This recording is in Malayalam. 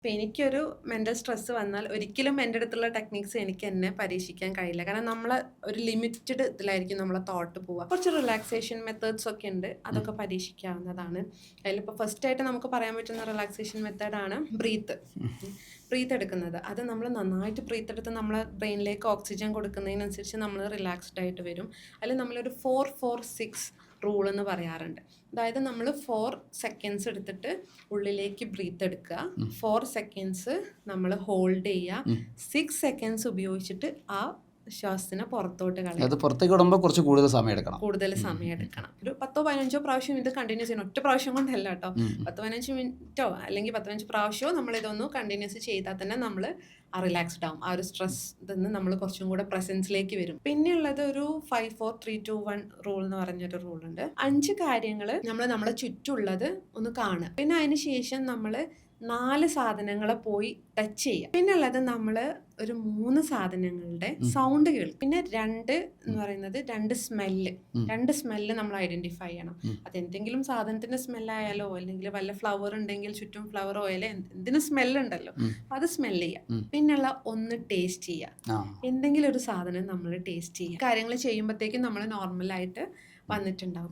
ഇപ്പം എനിക്കൊരു മെൻ്റൽ സ്ട്രെസ്സ് വന്നാൽ ഒരിക്കലും എൻ്റെ അടുത്തുള്ള ടെക്നിക്സ് എനിക്ക് തന്നെ പരീക്ഷിക്കാൻ കഴിയില്ല. കാരണം നമ്മൾ ഒരു ലിമിറ്റഡ് ഇതിലായിരിക്കും നമ്മളെ തോട്ട് പോവുക. കുറച്ച് റിലാക്സേഷൻ മെത്തേഡ്സ് ഒക്കെ ഉണ്ട്, അതൊക്കെ പരീക്ഷിക്കാവുന്നതാണ്. അതിലിപ്പോൾ ഫസ്റ്റായിട്ട് നമുക്ക് പറയാൻ പറ്റുന്ന റിലാക്സേഷൻ മെത്തേഡാണ് ബ്രീത്ത് എടുക്കുന്നത്. അത് നമ്മൾ നന്നായിട്ട് ബ്രീത്ത് എടുത്ത് നമ്മളെ ബ്രെയിനിലേക്ക് ഓക്സിജൻ കൊടുക്കുന്നതിനനുസരിച്ച് നമ്മൾ റിലാക്സ്ഡ് ആയിട്ട് വരും. അതിൽ നമ്മളൊരു 4-4-6 റൂൾ എന്ന് പറയാറുണ്ട്. അതായത് നമ്മൾ 4 സെക്കൻഡ്സ് എടുത്തിട്ട് ഉള്ളിലേക്ക് ബ്രീത്ത് എടുക്കുക, 4 സെക്കൻഡ്സ് നമ്മൾ ഹോൾഡ് ചെയ്യുക, 6 സെക്കൻഡ്സ് ഉപയോഗിച്ചിട്ട് ആ ശ്വാസത്തിനെ പുറത്തോട്ട് കളയുക. അത് പുറത്തേക്ക് വിടുമ്പോൾ കുറച്ച് കൂടുതൽ സമയം എടുക്കണം. ഒരു 10-15 പ്രാവശ്യം ഇത് കണ്ടിന്യൂസ് ചെയ്യണം. ഒറ്റ പ്രാവശ്യം കൊണ്ടല്ല കേട്ടോ, 10-15 മിനിറ്റോ അല്ലെങ്കിൽ 15 പ്രാവശ്യമോ നമ്മൾ ഇതൊന്ന് കണ്ടിന്യൂസ് ചെയ്താൽ തന്നെ നമ്മൾ റിലാക്സ്ഡ് ആവും. ആ ഒരു സ്ട്രെസ് നിന്ന് നമ്മൾ കുറച്ചും കൂടെ പ്രസൻസിലേക്ക് വരും. പിന്നെയുള്ളത് ഒരു 5-4-3-2-1 റൂൾ എന്ന് പറഞ്ഞൊരു റൂളുണ്ട്. 5 കാര്യങ്ങൾ നമ്മൾ നമ്മളെ ചുറ്റുള്ളത് ഒന്ന് കാണുക. പിന്നെ അതിന് ശേഷം നമ്മൾ 4 സാധനങ്ങളെ പോയി ടച്ച് ചെയ്യുക. പിന്നെ ഉള്ളത് നമ്മൾ ഒരു 3 സാധനങ്ങളുടെ സൗണ്ട് കേൾക്കും. പിന്നെ 2 എന്ന് പറയുന്നത് 2 സ്മെല്ല് നമ്മൾ ഐഡന്റിഫൈ ചെയ്യണം. അതെന്തെങ്കിലും സാധനത്തിന്റെ സ്മെല്ലായാലോ അല്ലെങ്കിൽ വല്ല ഫ്ലവർ ഉണ്ടെങ്കിൽ ചുറ്റും ഫ്ലവർ ഓയിൽ എന്തിനും സ്മെല്ലുണ്ടല്ലോ, അത് സ്മെല്ല് ചെയ്യുക. പിന്നെയുള്ള 1 ടേസ്റ്റ് ചെയ്യുക. എന്തെങ്കിലും ഒരു സാധനം നമ്മൾ ടേസ്റ്റ് ചെയ്യുക. കാര്യങ്ങൾ ചെയ്യുമ്പോഴത്തേക്കും നമ്മൾ നോർമലായിട്ട് വന്നിട്ടുണ്ടാവും.